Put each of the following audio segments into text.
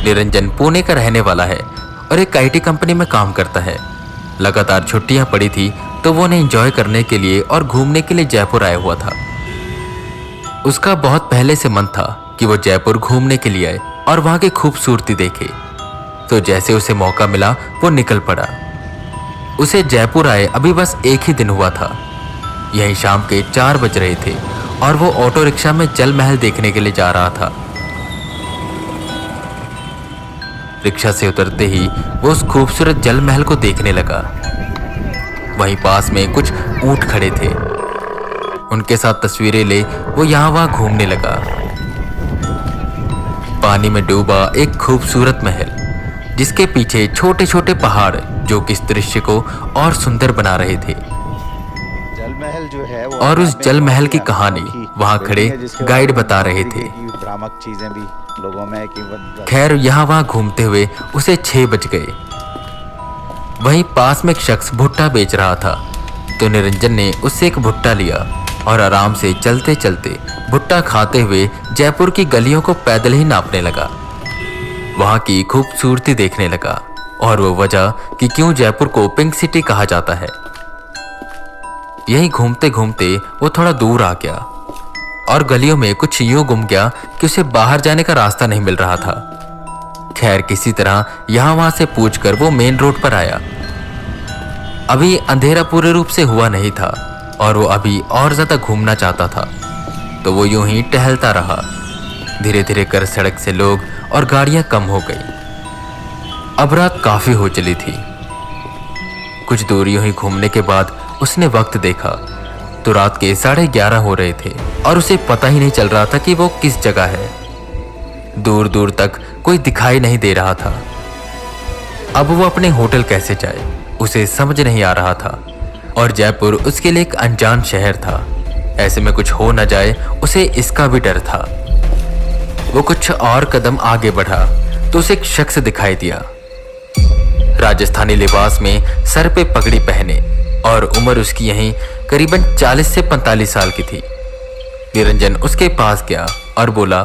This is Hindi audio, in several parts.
निरंजन पुणे का रहने वाला है और एक आईटी कंपनी में काम करता है। लगातार छुट्टियां पड़ी थी तो वो उन्हें एंजॉय करने के लिए और घूमने के लिए जयपुर आया हुआ था। उसका बहुत पहले से मन था कि वो जयपुर घूमने के लिए आए और वहां की खूबसूरती देखे, तो जैसे उसे मौका मिला वो निकल पड़ा। उसे जयपुर आए अभी बस एक ही दिन हुआ था। यहीं शाम के 4 बज रहे थे और वो ऑटो रिक्शा में जल महल देखने के लिए जा रहा था। रिक्शा से उतरते ही वो उस खूबसूरत जल महल को देखने लगा। वहीं पास में कुछ ऊंट खड़े थे। उनके साथ तस्वीरें ले वो यहाँ वहां घूमने लगा। पानी में डूबा एक खूबसूरत महल, जिसके पीछे छोटे छोटे पहाड़ जो कि इस दृश्य को और सुंदर बना रहे थे। जल महल जो है वो और उस जल महल की कहानी वहां खड़े गाइड बता रहे थे। भ्रामक चीजें भी लोगों में कि खैर यहाँ वहां घूमते हुए उसे 6 बज गए। वहीं पास में एक शख्स भुट्टा बेच रहा था, तो निरंजन ने उससे एक भुट्टा लिया और आराम से चलते चलते भुट्टा खाते हुए जयपुर की गलियों को पैदल ही नापने लगा। वहां की खूबसूरती देखने लगा और वो वजह कि क्यों जयपुर को पिंक सिटी कहा जाता है। यहीं घूमते घूमते वो थोड़ा दूर आ गया और गलियों में कुछ यूं गुम गया कि उसे बाहर जाने का रास्ता नहीं मिल रहा था। खैर किसी तरह यहां वहां से पूछकर वो मेन रोड पर आया। अभी अंधेरा पूरे रूप से हुआ नहीं था और वो अभी और ज्यादा घूमना चाहता था, तो वो यूं ही टहलता रहा। धीरे धीरे कर सड़क से लोग और गाड़ियां कम हो गई। अब रात काफी हो चली थी। कुछ दूर यूं ही घूमने के बाद उसने वक्त देखा तो रात के 11:30 हो रहे थे और उसे पता ही नहीं चल रहा था कि वो किस जगह है। दूर दूर तक कोई दिखाई नहीं दे रहा था। अब वो अपने होटल कैसे जाए उसे समझ नहीं आ रहा था, और जयपुर उसके लिए एक अनजान शहर था। ऐसे में कुछ हो न जाए उसे इसका भी डर था। वो कुछ और कदम आगे बढ़ा तो उसे एक शख्स दिखाई दिया। राजस्थानी लिबास में सर पे पगड़ी पहने और उम्र उसकी यहीं करीबन 40 से 45 साल की थी। निरंजन उसके पास गया और बोला,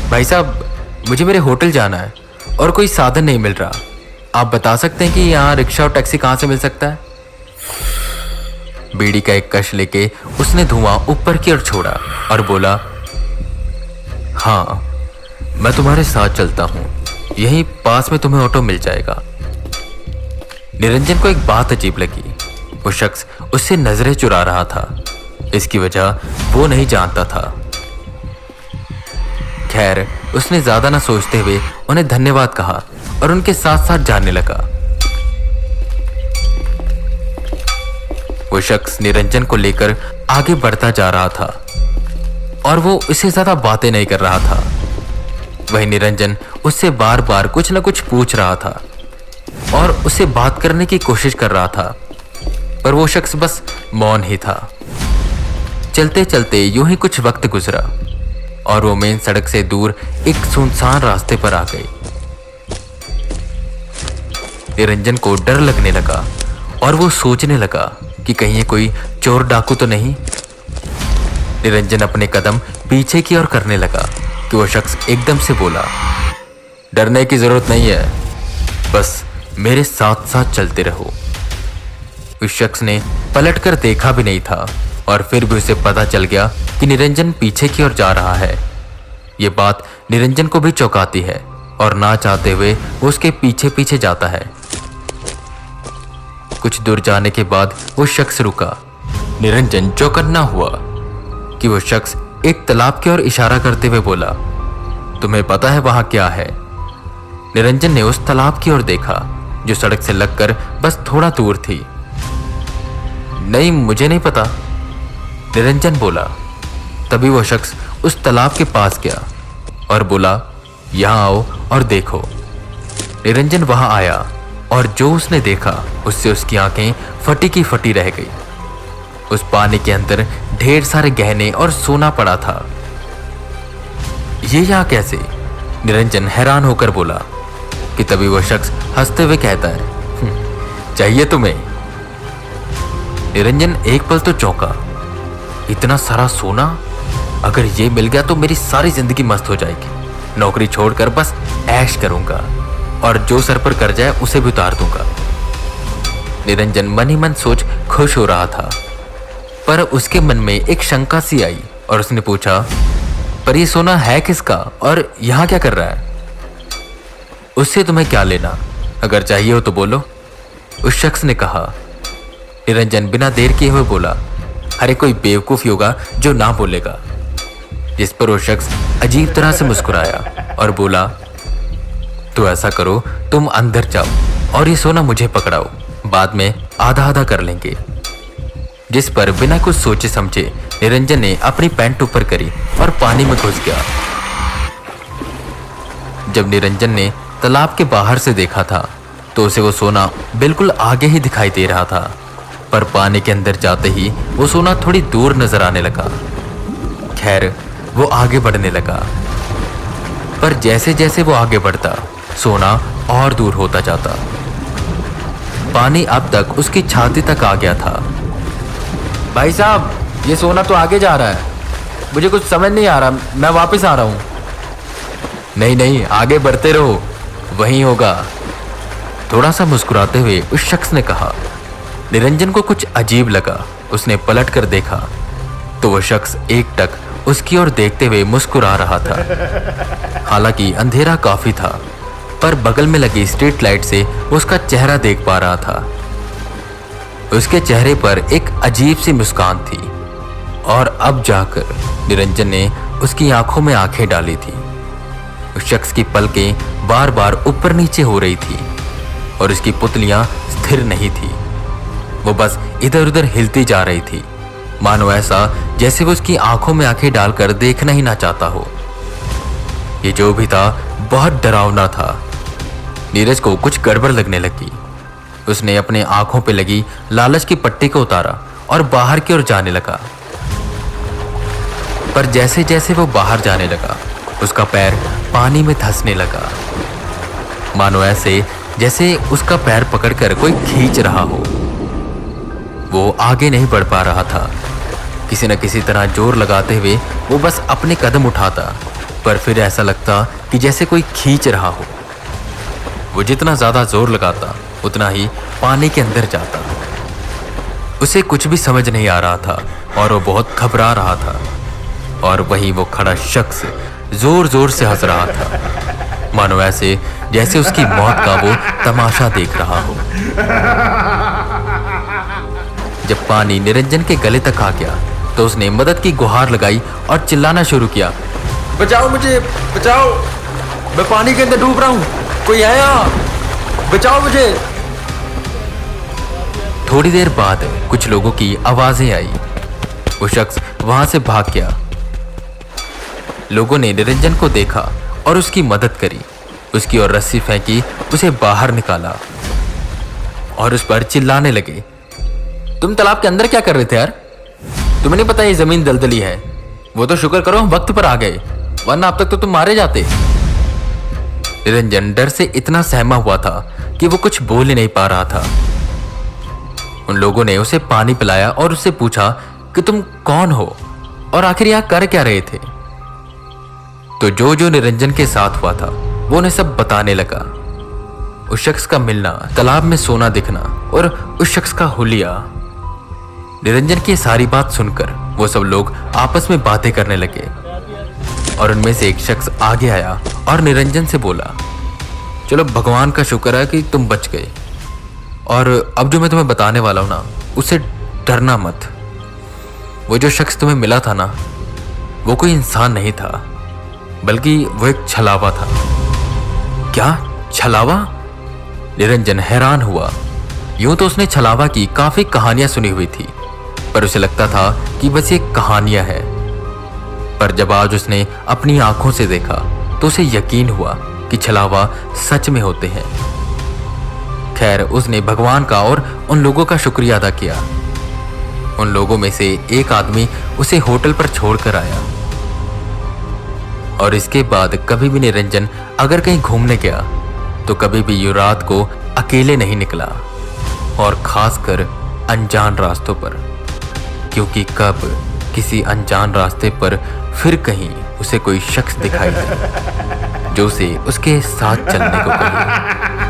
भाई साहब मुझे मेरे होटल जाना है और कोई साधन नहीं मिल रहा। आप बता सकते हैं कि यहाँ रिक्शा और टैक्सी कहाँ से मिल सकता है? बीड़ी का एक कश लेके उसने धुआं ऊपर की ओर छोड़ा और बोला, हाँ मैं तुम्हारे साथ चलता हूँ, यहीं पास में तुम्हें ऑटो मिल जाएगा। निरंजन को एक बात अजीब लगी। वो शख्स उससे नजरें चुरा रहा था। इसकी वजह वो नहीं जानता था। खैर उसने ज्यादा ना सोचते हुए उन्हें धन्यवाद कहा और उनके साथ साथ जाने लगा। वो शख्स निरंजन को लेकर आगे बढ़ता जा रहा था और वो इससे ज्यादा बातें नहीं कर रहा था। वही निरंजन उससे बार बार कुछ न कुछ पूछ रहा था और उससे बात करने की कोशिश कर रहा था, पर वो शख्स बस मौन ही था। चलते चलते यूं ही कुछ वक्त गुजरा और वो मेन सड़क से दूर एक सुनसान रास्ते पर आ गए। निरंजन को डर लगने लगा और वो सोचने लगा कि कहीं ये कोई चोर डाकू तो नहीं। निरंजन अपने कदम पीछे की ओर करने लगा कि वो शख्स एकदम से बोला, डरने की जरूरत नहीं है, बस मेरे साथ साथ चलते रहो। उस शख्स ने पलटकर देखा भी नहीं था और फिर भी उसे पता चल गया कि निरंजन पीछे की ओर जा रहा है। ये बात निरंजन को भी चौंकाती है और ना चाहते हुए वो उसके पीछे पीछे जाता है। कुछ दूर जाने के बाद वो शख्स रुका। निरंजन चौकन्ना हुआ कि वो शख्स एक तालाब की ओर इशारा करते हुए बोला, तुम्हें पता है वहां क्या है? निरंजन ने उस तालाब की ओर देखा जो सड़क से लगकर बस थोड़ा दूर थी। नहीं मुझे नहीं पता, निरंजन बोला। तभी वो शख्स उस तालाब के पास गया और बोला, यहां आओ और देखो। निरंजन वहां आया और जो उसने देखा उससे उसकी आंखें फटी की फटी रह गई। उस पानी के अंदर ढेर सारे गहने और सोना पड़ा था। ये यहाँ कैसे? निरंजन हैरान होकर बोला कि तभी वो शख्स हंसते हुए कहता है, चाहिए तुम्हें? निरंजन एक पल तो चौंका। इतना सारा सोना, अगर ये मिल गया तो मेरी सारी जिंदगी मस्त हो जाएगी। नौकरी छोड़कर बस ऐश करूंगा और जो सर पर कर्जा है उसे भी उतार दूंगा। निरंजन मन ही मन सोच खुश हो रहा था, पर उसके मन में एक शंका सी आई और उसने पूछा, पर ये सोना है किसका और यहाँ क्या कर रहा है? उससे तुम्हें क्या लेना, अगर चाहिए हो तो बोलो, उस शख्स ने कहा। निरंजन बिना देर किए हुए बोला, अरे कोई बेवकूफ होगा जो ना बोलेगा। जिस पर वो शख्स अजीब तरह से मुस्कुराया और बोला, तो ऐसा करो, तुम अंदर जाओ और ये सोना मुझे पकड़ाओ, बाद में आधा आधा कर लेंगे। जिस पर बिना कुछ सोचे समझे निरंजन ने अपनी पैंट ऊपर करी और पानी में घुस गया। जब निरंजन ने तालाब के बाहर से देखा था तो उसे वो सोना बिल्कुल आगे ही दिखाई दे रहा था, पर पानी के अंदर जाते ही वो सोना थोड़ी दूर नजर आने लगा। खैर, वो आगे बढ़ने लगा, पर जैसे जैसे वो आगे बढ़ता सोना और दूर होता जाता। पानी अब तक उसकी छाती तक आ गया था। भाई साहब, ये सोना तो आगे जा रहा है, मुझे कुछ समझ नहीं आ रहा, मैं वापस आ रहा हूं। नहीं नहीं, आगे बढ़ते रहो, वहीं होगा, थोड़ा सा मुस्कुराते हुए उस शख्स ने कहा। निरंजन को कुछ अजीब लगा। उसने पलट कर देखा तो वह शख्स एकटक उसकी ओर देखते हुए मुस्कुरा रहा था। हालांकि अंधेरा काफी था, पर बगल में लगी स्ट्रीट लाइट से वो उसका चेहरा देख पा रहा था। उसके चेहरे पर एक अजीब सी मुस्कान थी और अब जाकर निरंजन ने उसकी आंखों में आंखें डाली थी। उस शख्स की पलकें बार बार ऊपर नीचे हो रही थी और उसकी पुतलियां स्थिर नहीं थी, वो बस इधर उधर हिलती जा रही थी, मानो ऐसा जैसे वो उसकी आंखों में आंखें डालकर देखना ही ना चाहता हो। ये जो भी था बहुत डरावना था। नीरज को कुछ गड़बड़ लगने लगी। उसने अपने आंखों पे लगी लालच की पट्टी को उतारा और बाहर की ओर जाने लगा। पर जैसे जैसे वो बाहर जाने लगा उसका पैर पानी में धंसने लगा, मानो ऐसे जैसे उसका पैर पकड़कर कोई खींच रहा हो। वो आगे नहीं बढ़ पा रहा था। किसी न किसी तरह जोर लगाते हुए वो बस अपने कदम उठाता, पर फिर ऐसा लगता कि जैसे कोई खींच रहा हो। वो जितना ज्यादा जोर लगाता उतना ही पानी के अंदर जाता। उसे कुछ भी समझ नहीं आ रहा था और वो बहुत घबरा रहा था। और वहीं वो खड़ा शख्स जोर जोर से हंस रहा था, मानो ऐसे जैसे उसकी मौत का वो तमाशा देख रहा हो। जब पानी निरंजन के गले तक आ गया तो उसने मदद की गुहार लगाई और चिल्लाना शुरू किया, बचाओ मुझे, बचाओ, मैं पानी के अंदर डूब रहा हूं, कोई है यहाँ, बचाओ मुझे। थोड़ी देर बाद कुछ लोगों की आवाजें आई। वो शख्स वहां से भाग गया। लोगों ने निरंजन को देखा और उसकी मदद करी, उसकी ओर रस्सी फेंकी, उसे बाहर निकाला और उस पर चिल्लाने लगे, तुम तालाब के अंदर क्या कर रहे थे यार? तुम्हें नहीं पता ये जमीन दलदली है? वो तो शुक्र करो हम वक्त पर आ गए, वरना अब तक तो तुम मारे जाते। निरंजन डर से इतना सहमा हुआ था कि वो कुछ बोल ही नहीं पा रहा था। उन लोगों ने उसे पानी पिलाया और उससे पूछा कि तुम कौन हो और आखिर यहां कर क्या रहे थे? तो जो जो निरंजन के साथ हुआ था वो उन्हें सब बताने लगा। उस शख्स का मिलना, तालाब में सोना दिखना और उस शख्स का हुलिया। निरंजन की सारी बात सुनकर वो सब लोग आपस में बातें करने लगे और उनमें से एक शख्स आगे आया और निरंजन से बोला, चलो भगवान का शुक्र है कि तुम बच गए, और अब जो मैं तुम्हें बताने वाला हूं ना, उससे डरना मत। वो जो शख्स तुम्हें मिला था ना, वो कोई इंसान नहीं था, बल्कि वो एक छलावा था। क्या छलावा? निरंजन हैरान हुआ। यूं तो उसने छलावा की काफी कहानियां सुनी हुई थी, पर उसे लगता था कि बस ये कहानियां हैं। पर जब आज उसने अपनी आंखों से देखा तो उसे यकीन हुआ कि छलावा सच में होते हैं। खैर, उसने भगवान का और उन लोगों का शुक्रिया अदा किया। उन लोगों में से एक आदमी उसे होटल पर छोड़कर आया और इसके बाद कभी भी निरंजन अगर कहीं घूमने गया तो कभी भी यूं रात को अकेले नहीं निकला, और खासकर अनजान रास्तों पर, क्योंकि कब किसी अनजान रास्ते पर फिर कहीं उसे कोई शख्स दिखाई दे जो उसे उसके साथ चलने को कहे।